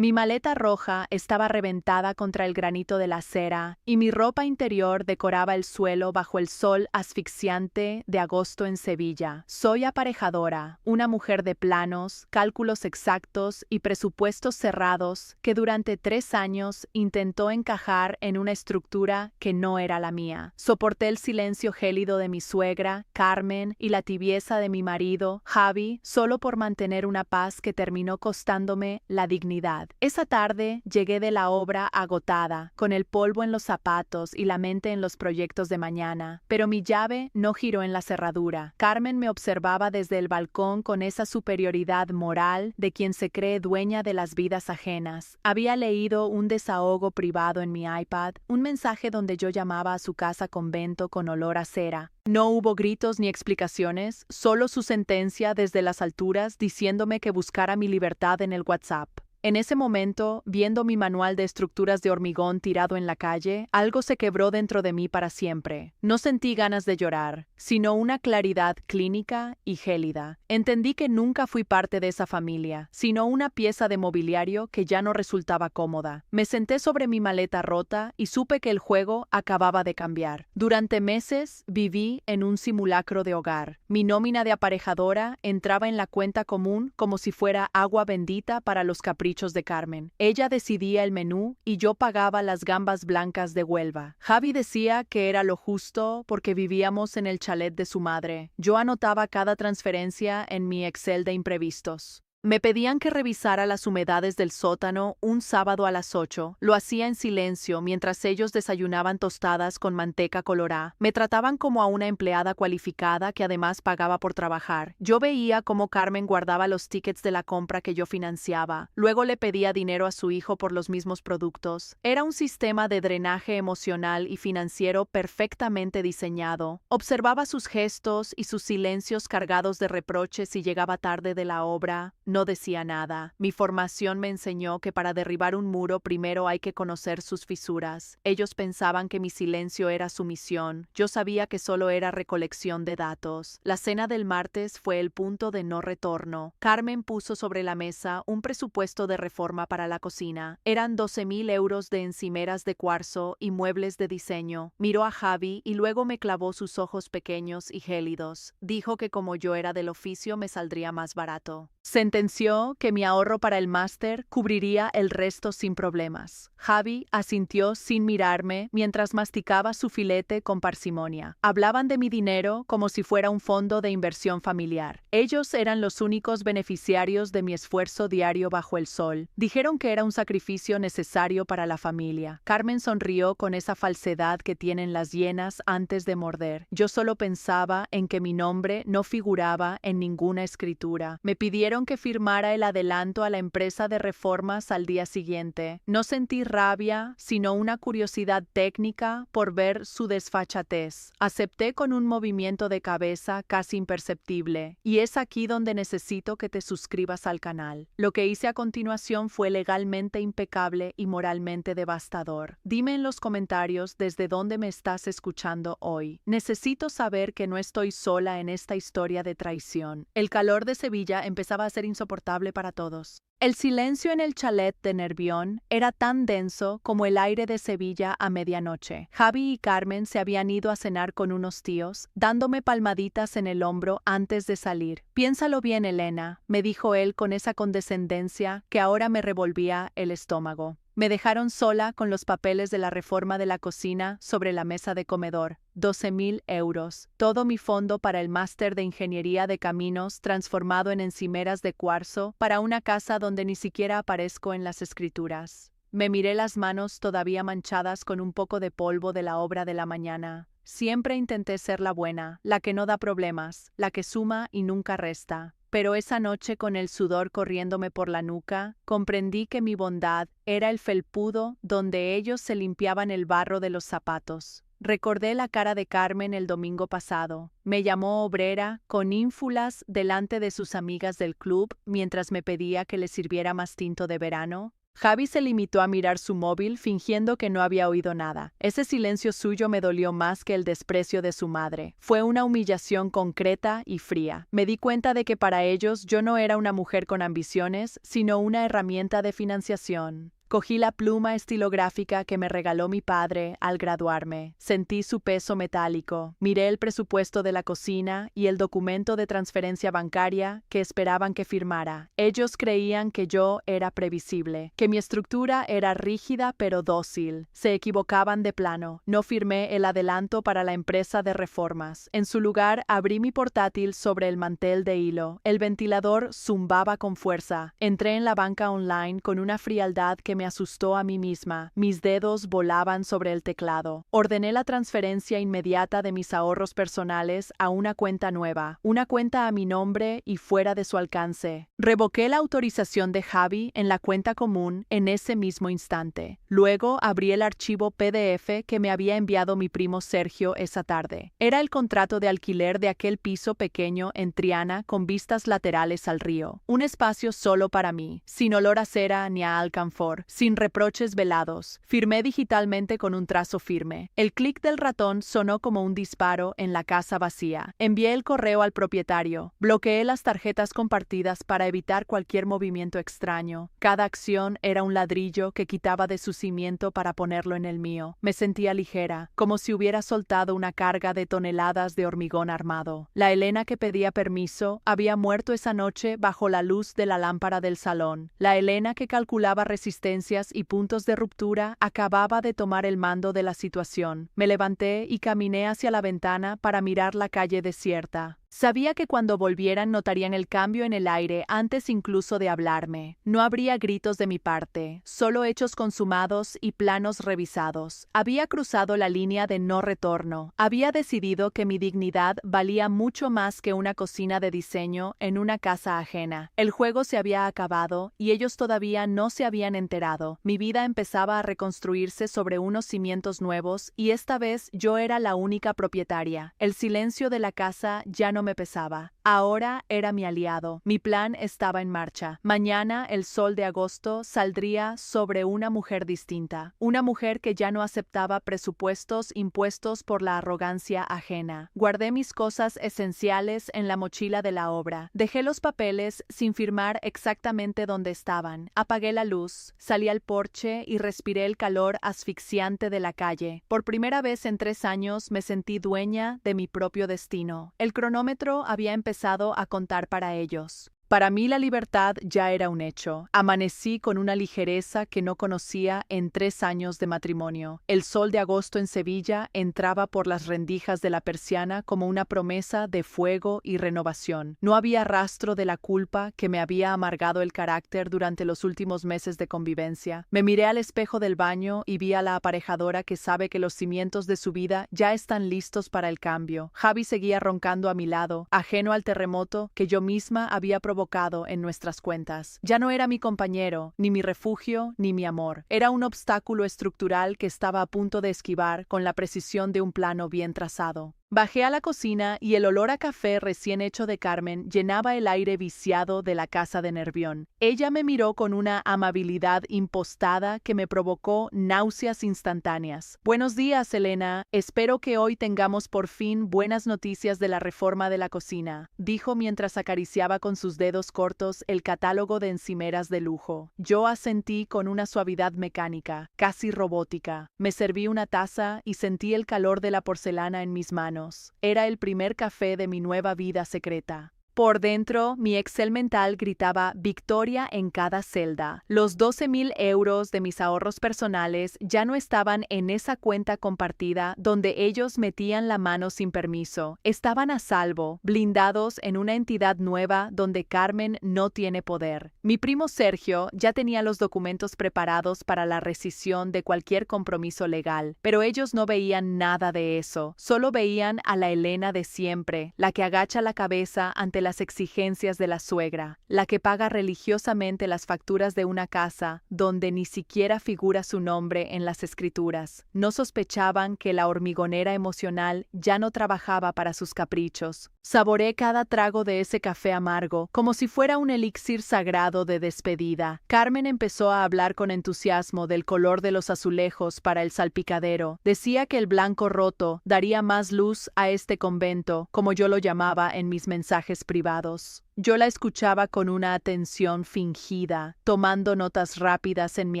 Mi maleta roja estaba reventada contra el granito de la acera y mi ropa interior decoraba el suelo bajo el sol asfixiante de agosto en Sevilla. Soy aparejadora, una mujer de planos, cálculos exactos y presupuestos cerrados que durante 3 años intentó encajar en una estructura que no era la mía. Soporté el silencio gélido de mi suegra, Carmen, y la tibieza de mi marido, Javi, solo por mantener una paz que terminó costándome la dignidad. Esa tarde llegué de la obra agotada, con el polvo en los zapatos y la mente en los proyectos de mañana, pero mi llave no giró en la cerradura. Carmen me observaba desde el balcón con esa superioridad moral de quien se cree dueña de las vidas ajenas. Había leído un desahogo privado en mi iPad, un mensaje donde yo llamaba a su casa convento con olor a cera. No hubo gritos ni explicaciones, solo su sentencia desde las alturas diciéndome que buscara mi libertad en el WhatsApp. En ese momento, viendo mi manual de estructuras de hormigón tirado en la calle, algo se quebró dentro de mí para siempre. No sentí ganas de llorar, sino una claridad clínica y gélida. Entendí que nunca fui parte de esa familia, sino una pieza de mobiliario que ya no resultaba cómoda. Me senté sobre mi maleta rota y supe que el juego acababa de cambiar. Durante meses viví en un simulacro de hogar. Mi nómina de aparejadora entraba en la cuenta común como si fuera agua bendita para los caprichos de Carmen. Ella decidía el menú y yo pagaba las gambas blancas de Huelva. Javi decía que era lo justo porque vivíamos en el chalet de su madre. Yo anotaba cada transferencia en mi Excel de imprevistos. Me pedían que revisara las humedades del sótano un sábado a las 8. Lo hacía en silencio mientras ellos desayunaban tostadas con manteca colorá. Me trataban como a una empleada cualificada que además pagaba por trabajar. Yo veía cómo Carmen guardaba los tickets de la compra que yo financiaba. Luego le pedía dinero a su hijo por los mismos productos. Era un sistema de drenaje emocional y financiero perfectamente diseñado. Observaba sus gestos y sus silencios cargados de reproches si llegaba tarde de la obra. No decía nada. Mi formación me enseñó que para derribar un muro primero hay que conocer sus fisuras. Ellos pensaban que mi silencio era sumisión. Yo sabía que solo era recolección de datos. La cena del martes fue el punto de no retorno. Carmen puso sobre la mesa un presupuesto de reforma para la cocina. Eran 12,000 euros de encimeras de cuarzo y muebles de diseño. Miró a Javi y luego me clavó sus ojos pequeños y gélidos. Dijo que como yo era del oficio me saldría más barato. Sentenció que mi ahorro para el máster cubriría el resto sin problemas. Javi asintió sin mirarme mientras masticaba su filete con parsimonia. Hablaban de mi dinero como si fuera un fondo de inversión familiar. Ellos eran los únicos beneficiarios de mi esfuerzo diario bajo el sol. Dijeron que era un sacrificio necesario para la familia. Carmen sonrió con esa falsedad que tienen las hienas antes de morder. Yo solo pensaba en que mi nombre no figuraba en ninguna escritura. Me pidieron que firmara el adelanto a la empresa de reformas al día siguiente. No sentí rabia, sino una curiosidad técnica por ver su desfachatez. Acepté con un movimiento de cabeza casi imperceptible. Y es aquí donde necesito que te suscribas al canal. Lo que hice a continuación fue legalmente impecable y moralmente devastador. Dime en los comentarios desde dónde me estás escuchando hoy. Necesito saber que no estoy sola en esta historia de traición. El calor de Sevilla empezaba a ser insoportable para todos. El silencio en el chalet de Nervión era tan denso como el aire de Sevilla a medianoche. Javi y Carmen se habían ido a cenar con unos tíos, dándome palmaditas en el hombro antes de salir. Piénsalo bien, Elena, me dijo él con esa condescendencia que ahora me revolvía el estómago. Me dejaron sola con los papeles de la reforma de la cocina sobre la mesa de comedor. 12,000 euros. Todo mi fondo para el máster de ingeniería de caminos transformado en encimeras de cuarzo para una casa donde ni siquiera aparezco en las escrituras. Me miré las manos todavía manchadas con un poco de polvo de la obra de la mañana. Siempre intenté ser la buena, la que no da problemas, la que suma y nunca resta. Pero esa noche, con el sudor corriéndome por la nuca, comprendí que mi bondad era el felpudo donde ellos se limpiaban el barro de los zapatos. Recordé la cara de Carmen el domingo pasado. Me llamó obrera, con ínfulas, delante de sus amigas del club, mientras me pedía que le sirviera más tinto de verano. Javi se limitó a mirar su móvil fingiendo que no había oído nada. Ese silencio suyo me dolió más que el desprecio de su madre. Fue una humillación concreta y fría. Me di cuenta de que para ellos yo no era una mujer con ambiciones, sino una herramienta de financiación. Cogí la pluma estilográfica que me regaló mi padre al graduarme. Sentí su peso metálico. Miré el presupuesto de la cocina y el documento de transferencia bancaria que esperaban que firmara. Ellos creían que yo era previsible, que mi estructura era rígida pero dócil. Se equivocaban de plano. No firmé el adelanto para la empresa de reformas. En su lugar, abrí mi portátil sobre el mantel de hilo. El ventilador zumbaba con fuerza. Entré en la banca online con una frialdad que me asustó a mí misma. Mis dedos volaban sobre el teclado. Ordené la transferencia inmediata de mis ahorros personales a una cuenta nueva, una cuenta a mi nombre y fuera de su alcance. Revoqué la autorización de Javi en la cuenta común en ese mismo instante. Luego abrí el archivo PDF que me había enviado mi primo Sergio esa tarde. Era el contrato de alquiler de aquel piso pequeño en Triana con vistas laterales al río. Un espacio solo para mí, sin olor a cera ni a alcanfor, sin reproches velados. Firmé digitalmente con un trazo firme. El clic del ratón sonó como un disparo en la casa vacía. Envié el correo al propietario. Bloqueé las tarjetas compartidas para evitar cualquier movimiento extraño. Cada acción era un ladrillo que quitaba de su cimiento para ponerlo en el mío. Me sentía ligera, como si hubiera soltado una carga de toneladas de hormigón armado. La Elena que pedía permiso había muerto esa noche bajo la luz de la lámpara del salón. La Elena que calculaba resistencia y puntos de ruptura acababa de tomar el mando de la situación. Me levanté y caminé hacia la ventana para mirar la calle desierta. Sabía que cuando volvieran notarían el cambio en el aire antes incluso de hablarme. No habría gritos de mi parte, solo hechos consumados y planos revisados. Había cruzado la línea de no retorno. Había decidido que mi dignidad valía mucho más que una cocina de diseño en una casa ajena. El juego se había acabado y ellos todavía no se habían enterado. Mi vida empezaba a reconstruirse sobre unos cimientos nuevos y esta vez yo era la única propietaria. El silencio de la casa ya no me pesaba. Ahora era mi aliado. Mi plan estaba en marcha. Mañana el sol de agosto saldría sobre una mujer distinta. Una mujer que ya no aceptaba presupuestos impuestos por la arrogancia ajena. Guardé mis cosas esenciales en la mochila de la obra. Dejé los papeles sin firmar exactamente dónde estaban. Apagué la luz, salí al porche y respiré el calor asfixiante de la calle. Por primera vez en 3 años me sentí dueña de mi propio destino. El cronómetro había empezado a contar para ellos. Para mí la libertad ya era un hecho. Amanecí con una ligereza que no conocía en 3 años de matrimonio. El sol de agosto en Sevilla entraba por las rendijas de la persiana como una promesa de fuego y renovación. No había rastro de la culpa que me había amargado el carácter durante los últimos meses de convivencia. Me miré al espejo del baño y vi a la aparejadora que sabe que los cimientos de su vida ya están listos para el cambio. Javi seguía roncando a mi lado, ajeno al terremoto que yo misma había provocado en nuestras cuentas. Ya no era mi compañero, ni mi refugio, ni mi amor. Era un obstáculo estructural que estaba a punto de esquivar con la precisión de un plano bien trazado. Bajé a la cocina y el olor a café recién hecho de Carmen llenaba el aire viciado de la casa de Nervión. Ella me miró con una amabilidad impostada que me provocó náuseas instantáneas. Buenos días, Elena. Espero que hoy tengamos por fin buenas noticias de la reforma de la cocina, dijo mientras acariciaba con sus dedos cortos el catálogo de encimeras de lujo. Yo asentí con una suavidad mecánica, casi robótica. Me serví una taza y sentí el calor de la porcelana en mis manos. Era el primer café de mi nueva vida secreta. Por dentro, mi Excel mental gritaba victoria en cada celda. Los 12.000 euros de mis ahorros personales ya no estaban en esa cuenta compartida donde ellos metían la mano sin permiso. Estaban a salvo, blindados en una entidad nueva donde Carmen no tiene poder. Mi primo Sergio ya tenía los documentos preparados para la rescisión de cualquier compromiso legal, pero ellos no veían nada de eso. Solo veían a la Elena de siempre, la que agacha la cabeza ante la las exigencias de la suegra, la que paga religiosamente las facturas de una casa donde ni siquiera figura su nombre en las escrituras. No sospechaban que la hormigonera emocional ya no trabajaba para sus caprichos. Saboreé cada trago de ese café amargo, como si fuera un elixir sagrado de despedida. Carmen empezó a hablar con entusiasmo del color de los azulejos para el salpicadero. Decía que el blanco roto daría más luz a este convento, como yo lo llamaba en mis mensajes privados. Yo la escuchaba con una atención fingida, tomando notas rápidas en mi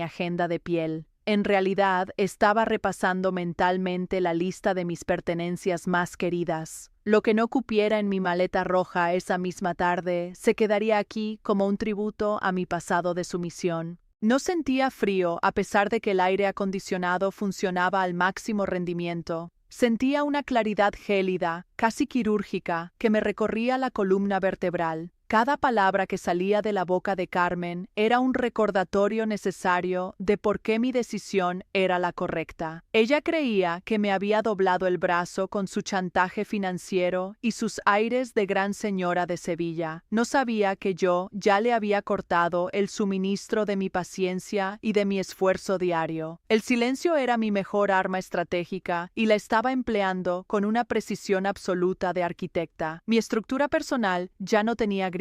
agenda de piel. En realidad, estaba repasando mentalmente la lista de mis pertenencias más queridas. Lo que no cupiera en mi maleta roja esa misma tarde se quedaría aquí como un tributo a mi pasado de sumisión. No sentía frío a pesar de que el aire acondicionado funcionaba al máximo rendimiento. Sentía una claridad gélida, casi quirúrgica, que me recorría la columna vertebral. Cada palabra que salía de la boca de Carmen era un recordatorio necesario de por qué mi decisión era la correcta. Ella creía que me había doblado el brazo con su chantaje financiero y sus aires de gran señora de Sevilla. No sabía que yo ya le había cortado el suministro de mi paciencia y de mi esfuerzo diario. El silencio era mi mejor arma estratégica y la estaba empleando con una precisión absoluta de arquitecta. Mi estructura personal ya no tenía grietas.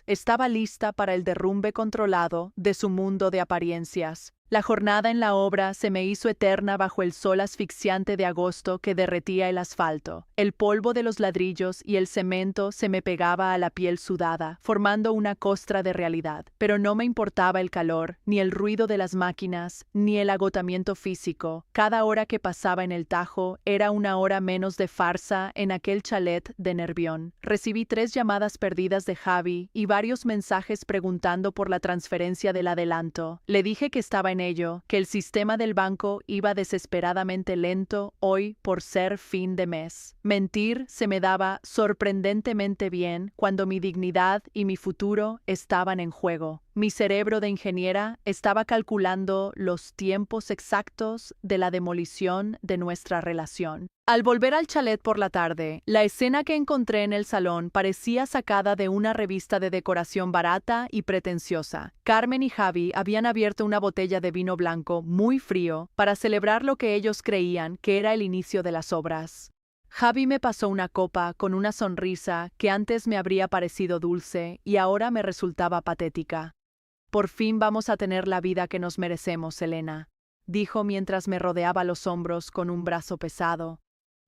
Estaba lista para el derrumbe controlado de su mundo de apariencias. La jornada en la obra se me hizo eterna bajo el sol asfixiante de agosto que derretía el asfalto. El polvo de los ladrillos y el cemento se me pegaba a la piel sudada, formando una costra de realidad. Pero no me importaba el calor, ni el ruido de las máquinas, ni el agotamiento físico. Cada hora que pasaba en el Tajo era una hora menos de farsa en aquel chalet de Nervión. Recibí 3 llamadas perdidas de Javi y varios mensajes preguntando por la transferencia del adelanto. Le dije que estaba en ello, que el sistema del banco iba desesperadamente lento hoy por ser fin de mes. Mentir se me daba sorprendentemente bien cuando mi dignidad y mi futuro estaban en juego. Mi cerebro de ingeniera estaba calculando los tiempos exactos de la demolición de nuestra relación. Al volver al chalet por la tarde, la escena que encontré en el salón parecía sacada de una revista de decoración barata y pretenciosa. Carmen y Javi habían abierto una botella de vino blanco muy frío para celebrar lo que ellos creían que era el inicio de las obras. Javi me pasó una copa con una sonrisa que antes me habría parecido dulce y ahora me resultaba patética. «Por fin vamos a tener la vida que nos merecemos, Elena», dijo mientras me rodeaba los hombros con un brazo pesado.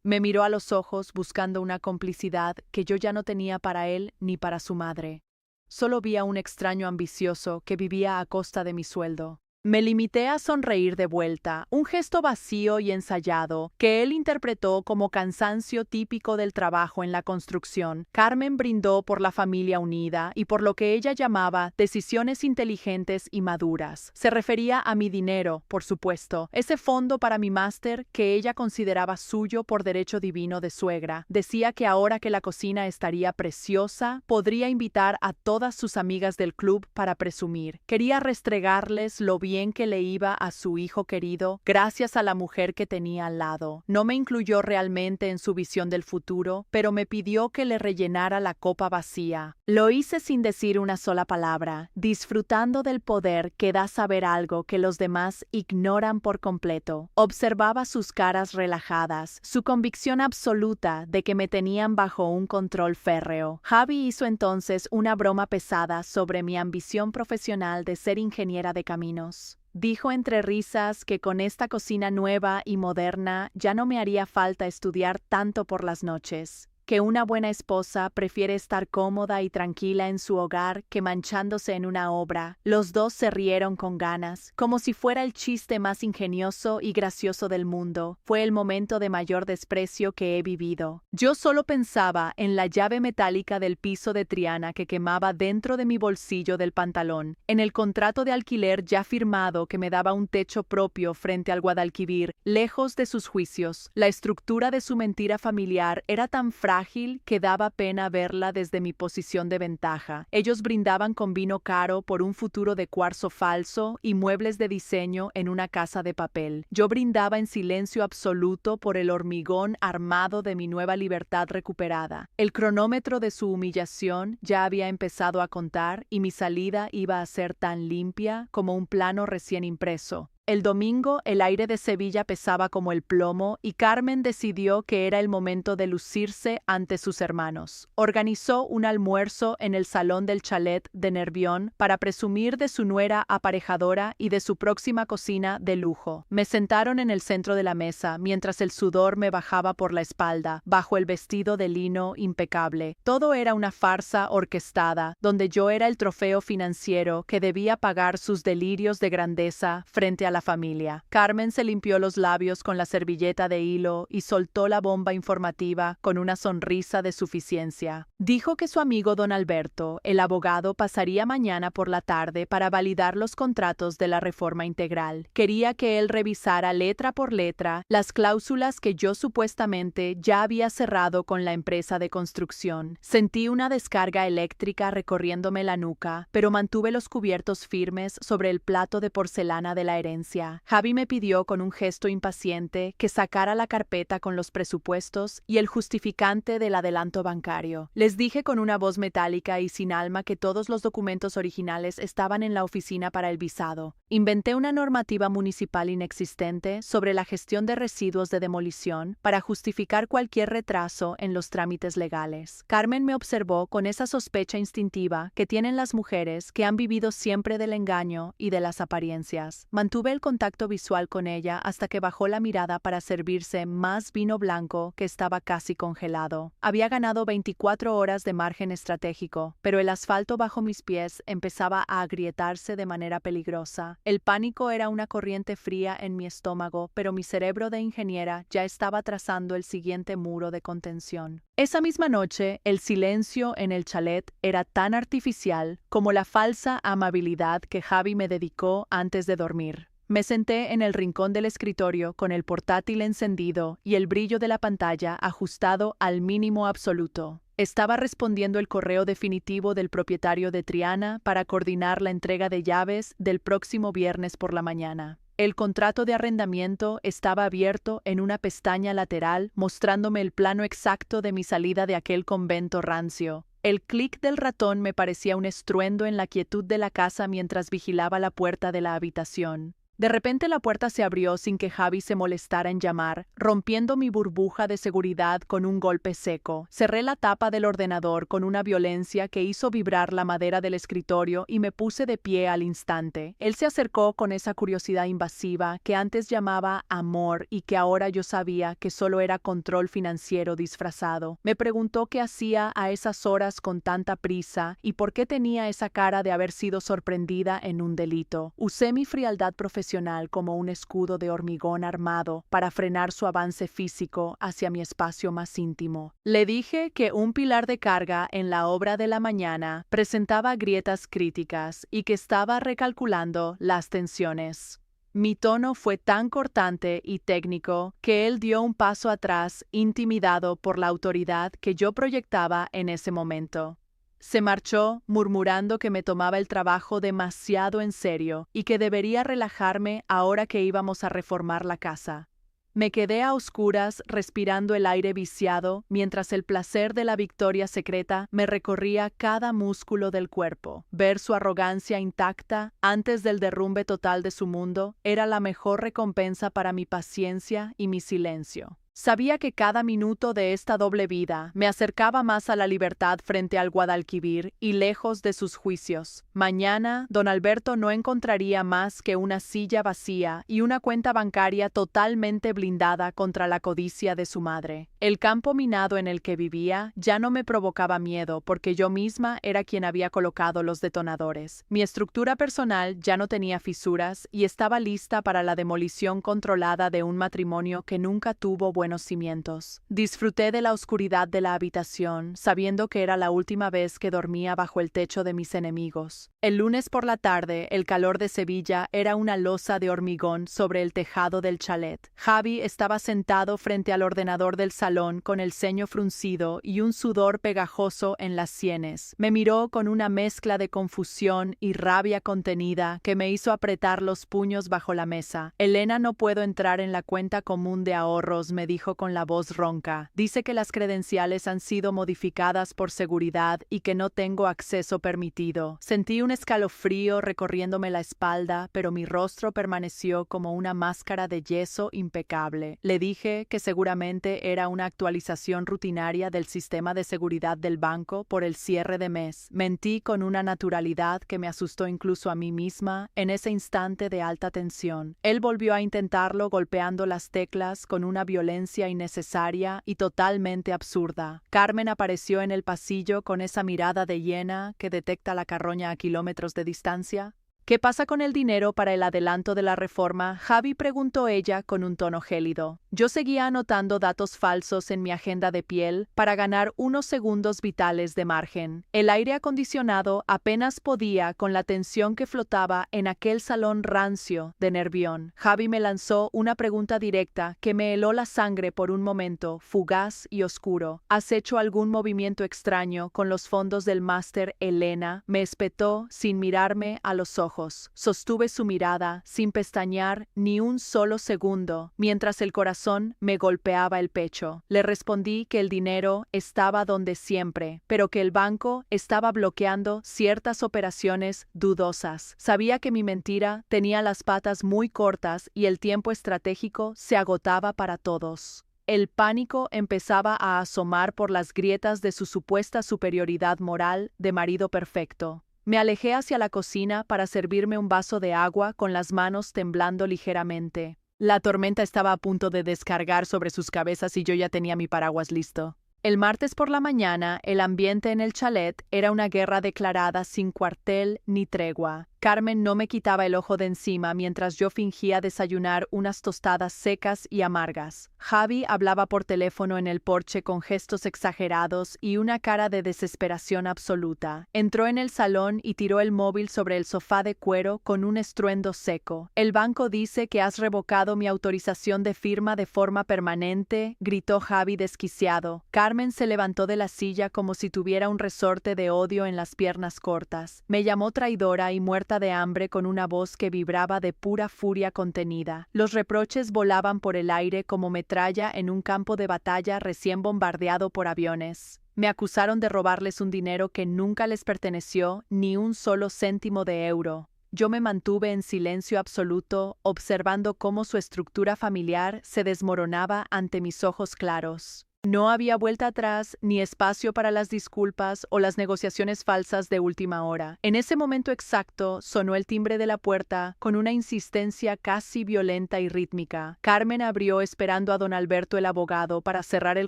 Me miró a los ojos buscando una complicidad que yo ya no tenía para él ni para su madre. Solo vi a un extraño ambicioso que vivía a costa de mi sueldo. Me limité a sonreír de vuelta, un gesto vacío y ensayado que él interpretó como cansancio típico del trabajo en la construcción. Carmen brindó por la familia unida y por lo que ella llamaba decisiones inteligentes y maduras. Se refería a mi dinero, por supuesto, ese fondo para mi máster que ella consideraba suyo por derecho divino de suegra. Decía que ahora que la cocina estaría preciosa, podría invitar a todas sus amigas del club para presumir. Quería restregarles lo bien que le iba a su hijo querido gracias a la mujer que tenía al lado. No me incluyó realmente en su visión del futuro, pero me pidió que le rellenara la copa vacía. Lo hice sin decir una sola palabra, disfrutando del poder que da saber algo que los demás ignoran por completo. Observaba sus caras relajadas, su convicción absoluta de que me tenían bajo un control férreo. Javi hizo entonces una broma pesada sobre mi ambición profesional de ser ingeniera de caminos. Dijo entre risas que con esta cocina nueva y moderna ya no me haría falta estudiar tanto por las noches, que una buena esposa prefiere estar cómoda y tranquila en su hogar que manchándose en una obra. Los dos se rieron con ganas, como si fuera el chiste más ingenioso y gracioso del mundo. Fue el momento de mayor desprecio que he vivido. Yo solo pensaba en la llave metálica del piso de Triana que quemaba dentro de mi bolsillo del pantalón, en el contrato de alquiler ya firmado que me daba un techo propio frente al Guadalquivir, lejos de sus juicios. La estructura de su mentira familiar era tan frágil frágil que daba pena verla desde mi posición de ventaja. Ellos brindaban con vino caro por un futuro de cuarzo falso y muebles de diseño en una casa de papel. Yo brindaba en silencio absoluto por el hormigón armado de mi nueva libertad recuperada. El cronómetro de su humillación ya había empezado a contar y mi salida iba a ser tan limpia como un plano recién impreso. El domingo el aire de Sevilla pesaba como el plomo y Carmen decidió que era el momento de lucirse ante sus hermanos. Organizó un almuerzo en el salón del chalet de Nervión para presumir de su nuera aparejadora y de su próxima cocina de lujo. Me sentaron en el centro de la mesa mientras el sudor me bajaba por la espalda, bajo el vestido de lino impecable. Todo era una farsa orquestada, donde yo era el trofeo financiero que debía pagar sus delirios de grandeza frente a la familia. Carmen se limpió los labios con la servilleta de hilo y soltó la bomba informativa con una sonrisa de suficiencia. Dijo que su amigo don Alberto, el abogado, pasaría mañana por la tarde para validar los contratos de la reforma integral. Quería que él revisara letra por letra las cláusulas que yo supuestamente ya había cerrado con la empresa de construcción. Sentí una descarga eléctrica recorriéndome la nuca, pero mantuve los cubiertos firmes sobre el plato de porcelana de la herencia. Javi me pidió con un gesto impaciente que sacara la carpeta con los presupuestos y el justificante del adelanto bancario. Les dije con una voz metálica y sin alma que todos los documentos originales estaban en la oficina para el visado. Inventé una normativa municipal inexistente sobre la gestión de residuos de demolición para justificar cualquier retraso en los trámites legales. Carmen me observó con esa sospecha instintiva que tienen las mujeres que han vivido siempre del engaño y de las apariencias. Mantuve el contacto visual con ella hasta que bajó la mirada para servirse más vino blanco que estaba casi congelado. Había ganado 24 horas de margen estratégico, pero el asfalto bajo mis pies empezaba a agrietarse de manera peligrosa. El pánico era una corriente fría en mi estómago, pero mi cerebro de ingeniera ya estaba trazando el siguiente muro de contención. Esa misma noche, el silencio en el chalet era tan artificial como la falsa amabilidad que Javi me dedicó antes de dormir. Me senté en el rincón del escritorio con el portátil encendido y el brillo de la pantalla ajustado al mínimo absoluto. Estaba respondiendo el correo definitivo del propietario de Triana para coordinar la entrega de llaves del próximo viernes por la mañana. El contrato de arrendamiento estaba abierto en una pestaña lateral mostrándome el plano exacto de mi salida de aquel convento rancio. El clic del ratón me parecía un estruendo en la quietud de la casa mientras vigilaba la puerta de la habitación. De repente la puerta se abrió sin que Javi se molestara en llamar, rompiendo mi burbuja de seguridad con un golpe seco. Cerré la tapa del ordenador con una violencia que hizo vibrar la madera del escritorio y me puse de pie al instante. Él se acercó con esa curiosidad invasiva que antes llamaba amor y que ahora yo sabía que solo era control financiero disfrazado. Me preguntó qué hacía a esas horas con tanta prisa y por qué tenía esa cara de haber sido sorprendida en un delito. Usé mi frialdad profesional como un escudo de hormigón armado para frenar su avance físico hacia mi espacio más íntimo. Le dije que un pilar de carga en la obra de la mañana presentaba grietas críticas y que estaba recalculando las tensiones. Mi tono fue tan cortante y técnico que él dio un paso atrás, intimidado por la autoridad que yo proyectaba en ese momento. Se marchó murmurando que me tomaba el trabajo demasiado en serio y que debería relajarme ahora que íbamos a reformar la casa. Me quedé a oscuras respirando el aire viciado mientras el placer de la victoria secreta me recorría cada músculo del cuerpo. Ver su arrogancia intacta antes del derrumbe total de su mundo era la mejor recompensa para mi paciencia y mi silencio. Sabía que cada minuto de esta doble vida me acercaba más a la libertad frente al Guadalquivir y lejos de sus juicios. Mañana, don Alberto no encontraría más que una silla vacía y una cuenta bancaria totalmente blindada contra la codicia de su madre. El campo minado en el que vivía ya no me provocaba miedo porque yo misma era quien había colocado los detonadores. Mi estructura personal ya no tenía fisuras y estaba lista para la demolición controlada de un matrimonio que nunca tuvo buenas buenos cimientos. Disfruté de la oscuridad de la habitación, sabiendo que era la última vez que dormía bajo el techo de mis enemigos. El lunes por la tarde, el calor de Sevilla era una losa de hormigón sobre el tejado del chalet. Javi estaba sentado frente al ordenador del salón con el ceño fruncido y un sudor pegajoso en las sienes. Me miró con una mezcla de confusión y rabia contenida que me hizo apretar los puños bajo la mesa. Elena, no puedo entrar en la cuenta común de ahorros, me dijo con la voz ronca. Dice que las credenciales han sido modificadas por seguridad y que no tengo acceso permitido. Sentí un escalofrío recorriéndome la espalda, pero mi rostro permaneció como una máscara de yeso impecable. Le dije que seguramente era una actualización rutinaria del sistema de seguridad del banco por el cierre de mes. Mentí con una naturalidad que me asustó incluso a mí misma en ese instante de alta tensión. Él volvió a intentarlo golpeando las teclas con una violencia innecesaria y totalmente absurda. Carmen apareció en el pasillo con esa mirada de hiena que detecta la carroña a kilómetros de distancia. ¿Qué pasa con el dinero para el adelanto de la reforma? Javi, preguntó ella con un tono gélido. Yo seguía anotando datos falsos en mi agenda de piel para ganar unos segundos vitales de margen. El aire acondicionado apenas podía con la tensión que flotaba en aquel salón rancio de Nervión. Javi me lanzó una pregunta directa que me heló la sangre por un momento, fugaz y oscuro. ¿Has hecho algún movimiento extraño con los fondos del máster, Elena? Me espetó sin mirarme a los ojos. Sostuve su mirada sin pestañear ni un solo segundo, mientras el corazón me golpeaba el pecho. Le respondí que el dinero estaba donde siempre, pero que el banco estaba bloqueando ciertas operaciones dudosas. Sabía que mi mentira tenía las patas muy cortas y el tiempo estratégico se agotaba para todos. El pánico empezaba a asomar por las grietas de su supuesta superioridad moral de marido perfecto. Me alejé hacia la cocina para servirme un vaso de agua con las manos temblando ligeramente. La tormenta estaba a punto de descargar sobre sus cabezas y yo ya tenía mi paraguas listo. El martes por la mañana, el ambiente en el chalet era una guerra declarada sin cuartel ni tregua. Carmen no me quitaba el ojo de encima mientras yo fingía desayunar unas tostadas secas y amargas. Javi hablaba por teléfono en el porche con gestos exagerados y una cara de desesperación absoluta. Entró en el salón y tiró el móvil sobre el sofá de cuero con un estruendo seco. El banco dice que has revocado mi autorización de firma de forma permanente, gritó Javi desquiciado. Carmen se levantó de la silla como si tuviera un resorte de odio en las piernas cortas. Me llamó traidora y muerta de hambre con una voz que vibraba de pura furia contenida. Los reproches volaban por el aire como metralla en un campo de batalla recién bombardeado por aviones. Me acusaron de robarles un dinero que nunca les perteneció, ni un solo céntimo de euro. Yo me mantuve en silencio absoluto, observando cómo su estructura familiar se desmoronaba ante mis ojos claros. No había vuelta atrás, ni espacio para las disculpas o las negociaciones falsas de última hora. En ese momento exacto sonó el timbre de la puerta con una insistencia casi violenta y rítmica. Carmen abrió esperando a don Alberto el abogado para cerrar el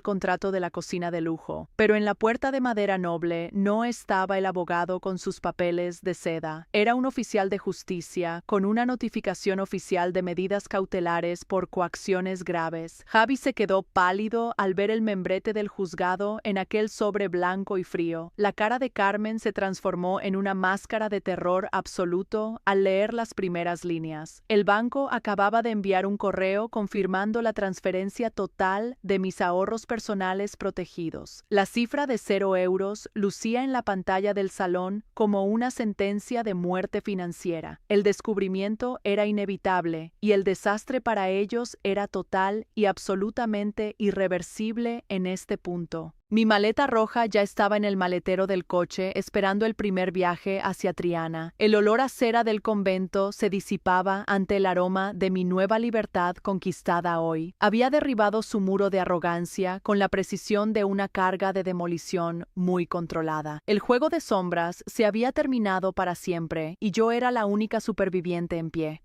contrato de la cocina de lujo. Pero en la puerta de madera noble no estaba el abogado con sus papeles de seda. Era un oficial de justicia con una notificación oficial de medidas cautelares por coacciones graves. Javi se quedó pálido al ver el membrete del juzgado en aquel sobre blanco y frío. La cara de Carmen se transformó en una máscara de terror absoluto al leer las primeras líneas. El banco acababa de enviar un correo confirmando la transferencia total de mis ahorros personales protegidos. La cifra de 0 euros lucía en la pantalla del salón como una sentencia de muerte financiera. El descubrimiento era inevitable y el desastre para ellos era total y absolutamente irreversible en este punto. Mi maleta roja ya estaba en el maletero del coche esperando el primer viaje hacia Triana. El olor a cera del convento se disipaba ante el aroma de mi nueva libertad conquistada hoy. Había derribado su muro de arrogancia con la precisión de una carga de demolición muy controlada. El juego de sombras se había terminado para siempre y yo era la única superviviente en pie.